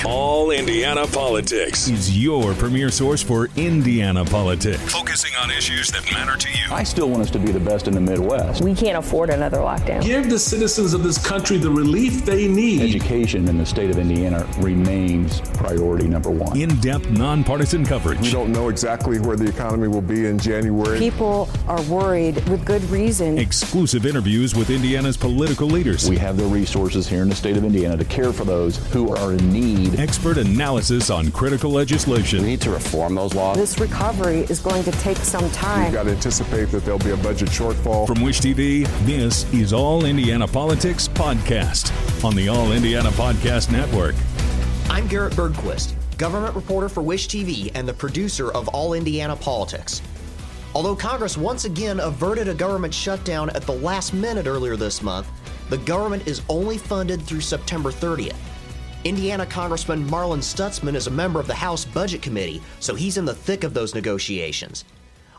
All Indiana Politics is your premier source for Indiana politics, focusing on issues that matter to you. I still want us to be the best in the Midwest. We can't afford another lockdown. Give the citizens of this country the relief they need. Education in the state of Indiana remains priority number one. In-depth, nonpartisan coverage. We don't know exactly where the economy will be in January. People are worried with good reason. Exclusive interviews with Indiana's political leaders. We have the resources here in the state of Indiana to care for those who are in need. Expert analysis on critical legislation. We need to reform those laws. This recovery is going to take some time. We've got to anticipate that there'll be a budget shortfall. From Wish TV, this is All Indiana Politics Podcast on the All Indiana Podcast Network. I'm Garrett Bergquist, government reporter for Wish TV and the producer of All Indiana Politics. Although Congress once again averted a government shutdown at the last minute earlier this month, the government is only funded through September 30th. Indiana Congressman Marlin Stutzman is a member of the House Budget Committee, so he's in the thick of those negotiations.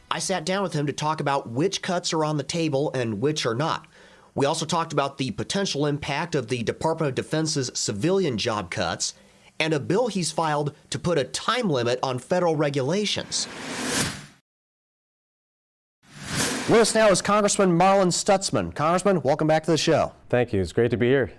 I sat down with him to talk about which cuts are on the table and which are not. We also talked about the potential impact of the Department of Defense's civilian job cuts and a bill he's filed to put a time limit on federal regulations. With us now is Congressman Marlin Stutzman. Congressman, welcome back to the show. Thank you. It's great to be here.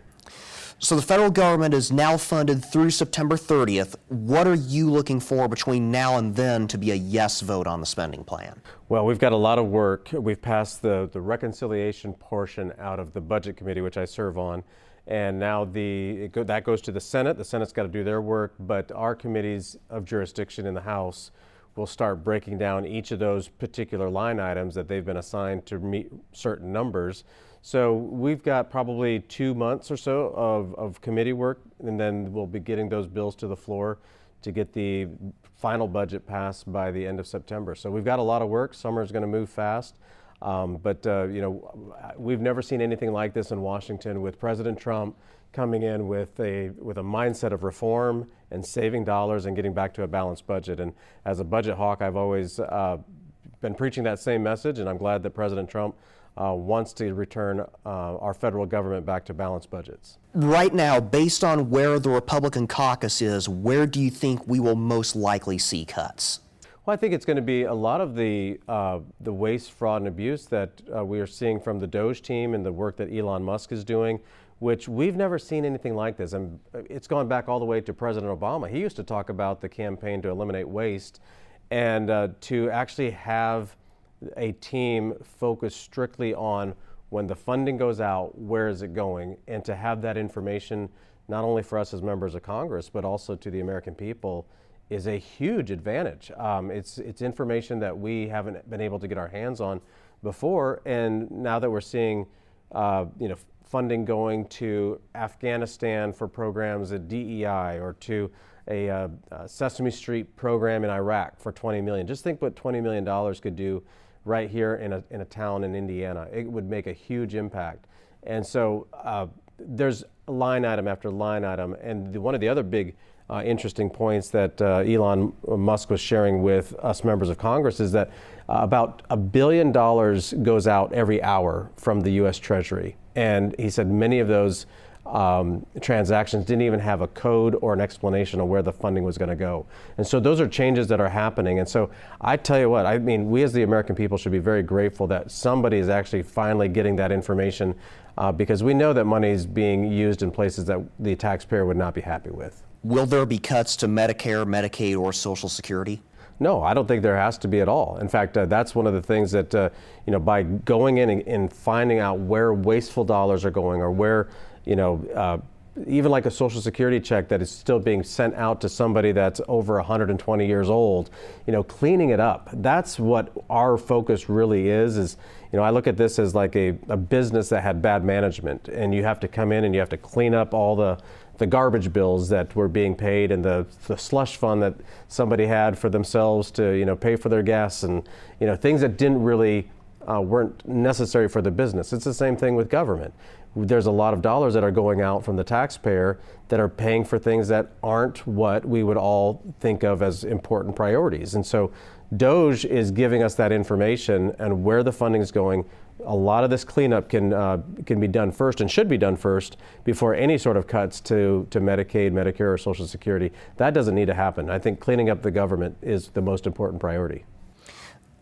So the federal government is now funded through September 30th. What are you looking for between now and then to be a yes vote on the spending plan? Well, we've got a lot of work. We've passed the reconciliation portion out of the Budget Committee, which I serve on, and now that goes to the Senate. The Senate's got to do their work, but our committees of jurisdiction in the House will start breaking down each of those particular line items that they've been assigned to meet certain numbers. So we've got probably 2 months or so of committee work, and then we'll be getting those bills to the floor to get the final budget passed by the end of September. So we've got a lot of work. Summer's going to move fast, but we've never seen anything like this in Washington, with President Trump coming in with a mindset of reform and saving dollars and getting back to a balanced budget. And as a budget hawk, I've always been preaching that same message, and I'm glad that President Trump wants to return our federal government back to balanced budgets. Right now, based on where the Republican caucus is, where do you think we will most likely see cuts? Well, I think it's going to be a lot of the waste, fraud, and abuse that we are seeing from the DOGE team and the work that Elon Musk is doing, which we've never seen anything like this. And it's gone back all the way to President Obama. He used to talk about the campaign to eliminate waste, and to actually have a team focused strictly on when the funding goes out, where is it going, and to have that information not only for us as members of Congress, but also to the American people, is a huge advantage. It's information that we haven't been able to get our hands on before, and now that we're seeing funding going to Afghanistan for programs at DEI, or to a Sesame Street program in Iraq for $20 million. Just think what $20 million could do right here in a town in Indiana. It would make a huge impact. And so there's line item after line item. And one of the other big interesting points that Elon Musk was sharing with us members of Congress is that about $1 billion goes out every hour from the U.S. Treasury. And he said many of those transactions didn't even have a code or an explanation of where the funding was going to go. And so those are changes that are happening. And so I tell you what, I mean, we as the American people should be very grateful that somebody is actually finally getting that information, because we know that money is being used in places that the taxpayer would not be happy with. Will there be cuts to Medicare, Medicaid, or Social Security? No, I don't think there has to be at all. In fact, that's one of the things that, by going in and finding out where wasteful dollars are going, or where, even like a Social Security check that is still being sent out to somebody that's over 120 years old, cleaning it up. That's what our focus really is, I look at this as like a business that had bad management, and you have to come in and you have to clean up all the garbage bills that were being paid, and the slush fund that somebody had for themselves to pay for their gas, and things that didn't really weren't necessary for the business. It's the same thing with government. There's a lot of dollars that are going out from the taxpayer that are paying for things that aren't what we would all think of as important priorities. And so DOGE is giving us that information and where the funding is going, a lot of this cleanup can be done first and should be done first before any sort of cuts to Medicaid, Medicare, or Social Security. That doesn't need to happen. I think cleaning up the government is the most important priority.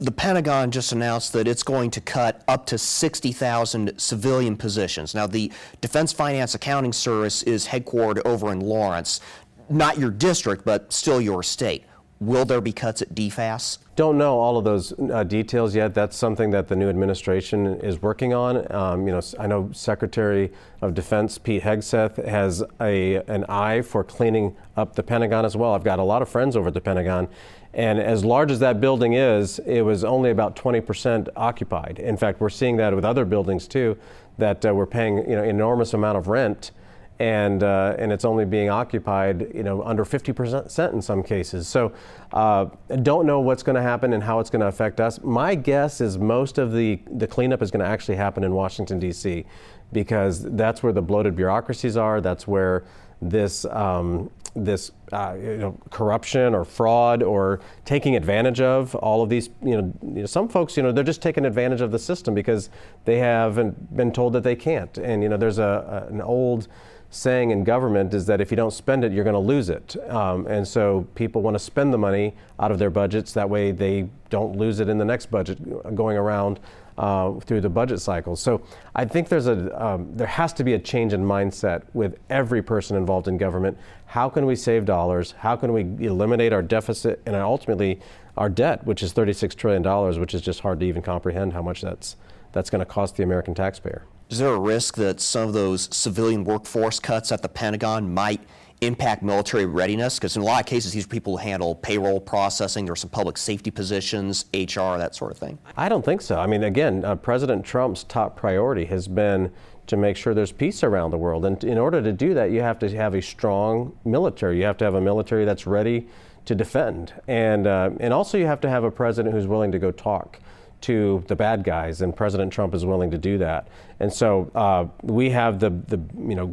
The Pentagon just announced that it's going to cut up to 60,000 civilian positions. Now, the Defense Finance Accounting Service is headquartered over in Lawrence. Not your district, but still your state. Will there be cuts at DFAS? Don't know all of those details yet. That's something that the new administration is working on. I know Secretary of Defense Pete Hegseth has an eye for cleaning up the Pentagon as well. I've got a lot of friends over at the Pentagon, and as large as that building is, it was only about 20% occupied. In fact, we're seeing that with other buildings too, that we're paying an enormous amount of rent, and it's only being occupied under 50% in some cases. So don't know what's going to happen and how it's going to affect us. My guess is most of the cleanup is going to actually happen in Washington, D.C., because that's where the bloated bureaucracies are. That's where this corruption or fraud or taking advantage of all of these, some folks, they're just taking advantage of the system because they haven't been told that they can't. And, there's an old saying in government is that if you don't spend it, you're going to lose it. And so people want to spend the money out of their budgets. That way they don't lose it in the next budget going around through the budget cycle. So I think there has to be a change in mindset with every person involved in government. How can we save dollars? How can we eliminate our deficit and ultimately our debt, which is $36 trillion, which is just hard to even comprehend how much that's going to cost the American taxpayer. Is there a risk that some of those civilian workforce cuts at the Pentagon might impact military readiness? Because in a lot of cases, these people handle payroll processing, there are some public safety positions, HR, that sort of thing. I don't think so. I mean, again, President Trump's top priority has been to make sure there's peace around the world. And in order to do that, you have to have a strong military. You have to have a military that's ready to defend. And also you have to have a president who's willing to go talk to the bad guys, and President Trump is willing to do that. And so we have the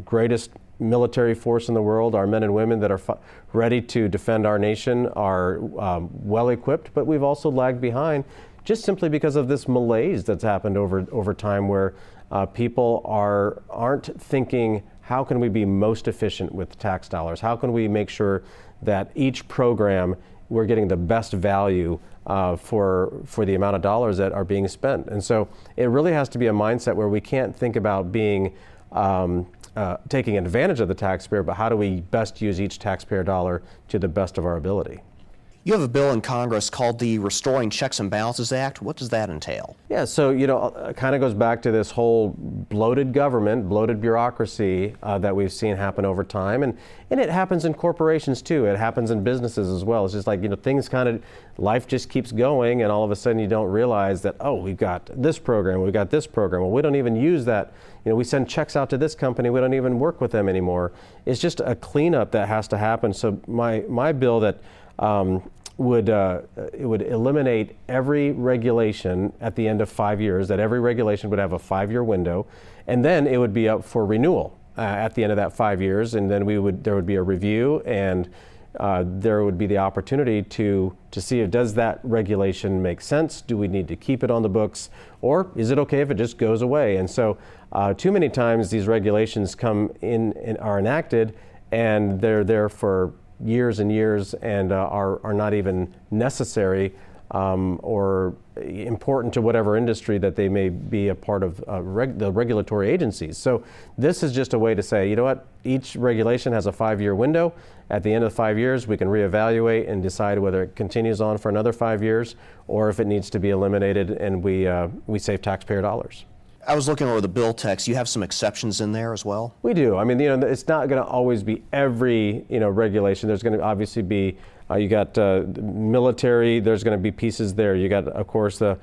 greatest military force in the world. Our men and women that are ready to defend our nation are well equipped, but we've also lagged behind just simply because of this malaise that's happened over time, where people aren't thinking, how can we be most efficient with tax dollars? How can we make sure that each program we're getting the best value for the amount of dollars that are being spent? And so it really has to be a mindset where we can't think about being taking advantage of the taxpayer, but how do we best use each taxpayer dollar to the best of our ability? You have a bill in Congress called the Restoring Checks and Balances Act. What does that entail? Yeah, so it kind of goes back to this whole bloated government, bloated bureaucracy that we've seen happen over time, and it happens in corporations too. It happens in businesses as well. It's just like things life just keeps going, and all of a sudden you don't realize that, oh, we've got this program, we've got this program. Well, we don't even use that. We send checks out to this company, we don't even work with them anymore. It's just a cleanup that has to happen. So my bill that would eliminate every regulation at the end of 5 years, that every regulation would have a 5-year window, and then it would be up for renewal at the end of that 5 years, and then there would be a review, and there would be the opportunity to see if does that regulation make sense? Do we need to keep it on the books, or is it okay if it just goes away? And so too many times these regulations come in and are enacted, and they're there for years and years and are not even necessary or important to whatever industry that they may be a part of the regulatory agencies. So this is just a way to say, you know what, each regulation has a 5-year window. At the end of the 5 years, we can reevaluate and decide whether it continues on for another 5 years or if it needs to be eliminated, and we save taxpayer dollars. I was looking over the bill text. You have some exceptions in there as well? We do. I mean, it's not going to always be every, regulation. There's going to obviously be, you got military, there's going to be pieces there. You got, of course, the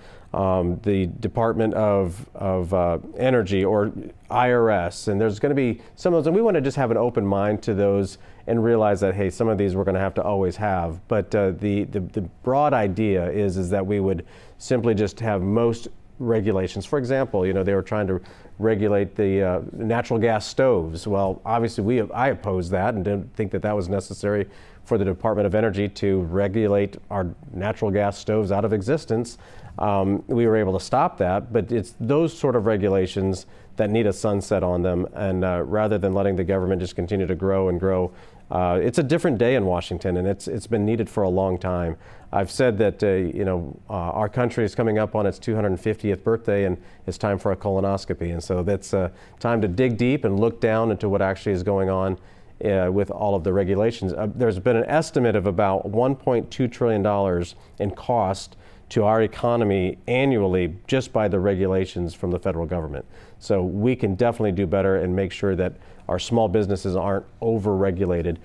Department of Energy or IRS, and there's going to be some of those, and we want to just have an open mind to those and realize that, hey, some of these we're going to have to always have. But the broad idea is that we would simply just have most regulations. For example, they were trying to regulate the natural gas stoves. Well, obviously I opposed that and didn't think that was necessary for the Department of Energy to regulate our natural gas stoves out of existence. We were able to stop that, but it's those sort of regulations that need a sunset on them, and rather than letting the government just continue to grow and grow. It's a different day in Washington, and it's been needed for a long time. I've said that our country is coming up on its 250th birthday, and it's time for a colonoscopy. And so that's time to dig deep and look down into what actually is going on with all of the regulations. There's been an estimate of about $1.2 trillion in cost to our economy annually just by the regulations from the federal government. So we can definitely do better and make sure that our small businesses aren't over-regulated.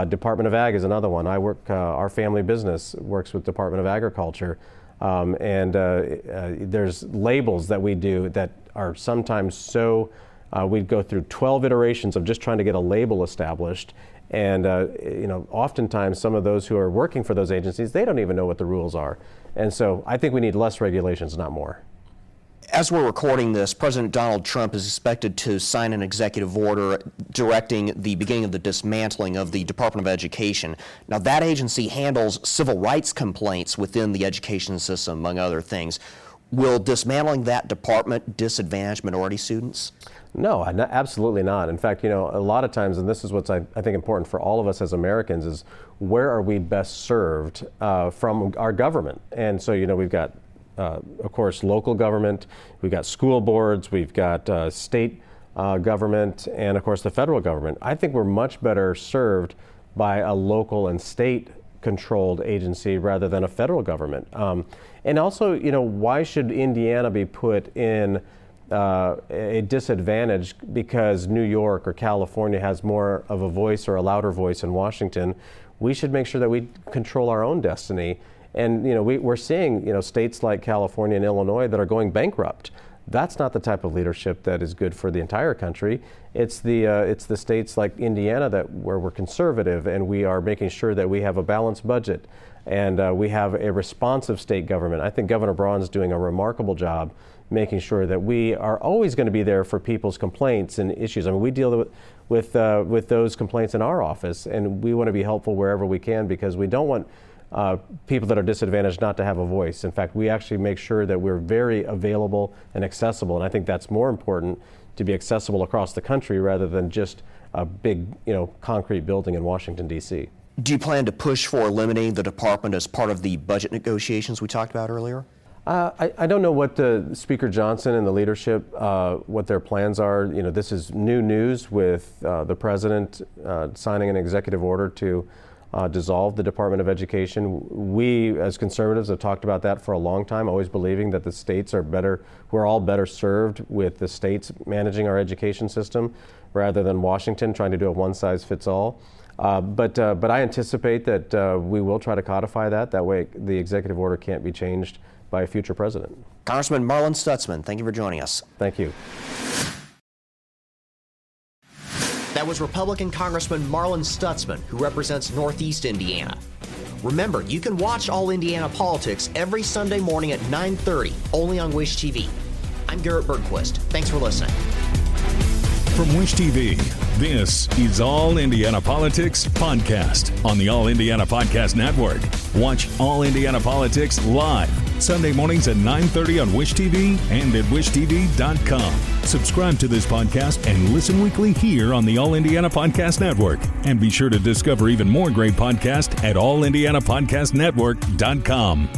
Department of Ag is another one. Our family business works with Department of Agriculture, and there's labels that we do that are sometimes so, we'd go through 12 iterations of just trying to get a label established. And oftentimes some of those who are working for those agencies, they don't even know what the rules are. And so I think we need less regulations, not more. As we're recording this, President Donald Trump is expected to sign an executive order directing the beginning of the dismantling of the Department of Education. Now, that agency handles civil rights complaints within the education system, among other things. Will dismantling that department disadvantage minority students? No, absolutely not. In fact, a lot of times, and this is what's I think important for all of us as Americans, is where are we best served from our government? And so, we've got, of course, local government, we've got school boards, we've got state government, and of course the federal government. I think we're much better served by a local and state controlled agency rather than a federal government. And also, why should Indiana be put in a disadvantage because New York or California has more of a voice or a louder voice in Washington? We should make sure that we control our own destiny. And we're seeing states like California and Illinois that are going bankrupt. That's not the type of leadership that is good for the entire country. It's the states like Indiana where we're conservative and we are making sure that we have a balanced budget and we have a responsive state government. I think Governor Braun's doing a remarkable job making sure that we are always going to be there for people's complaints and issues. I mean, we deal with those complaints in our office, and we want to be helpful wherever we can because we don't want people that are disadvantaged not to have a voice. In fact, we actually make sure that we're very available and accessible, and I think that's more important, to be accessible across the country rather than just a big, concrete building in Washington, D.C. Do you plan to push for eliminating the department as part of the budget negotiations we talked about earlier? I don't know what Speaker Johnson and the leadership, what their plans are. This is new news with the president signing an executive order to dissolve the Department of Education. We, as conservatives, have talked about that for a long time, always believing that the states are better, we're all better served with the states managing our education system rather than Washington trying to do a one-size-fits-all. But I anticipate that we will try to codify that. That way the executive order can't be changed by a future president. Congressman Marlin Stutzman, thank you for joining us. Thank you. That was Republican Congressman Marlin Stutzman, who represents Northeast Indiana. Remember, you can watch All Indiana Politics every Sunday morning at 9:30, only on Wish TV. I'm Garrett Bergquist. Thanks for listening. From Wish TV, this is All Indiana Politics Podcast on the All Indiana Podcast Network. Watch All Indiana Politics live Sunday mornings at 9:30 on Wish TV and at wishtv.com. Subscribe to this podcast and listen weekly here on the All Indiana Podcast Network. And be sure to discover even more great podcasts at allindianapodcastnetwork.com.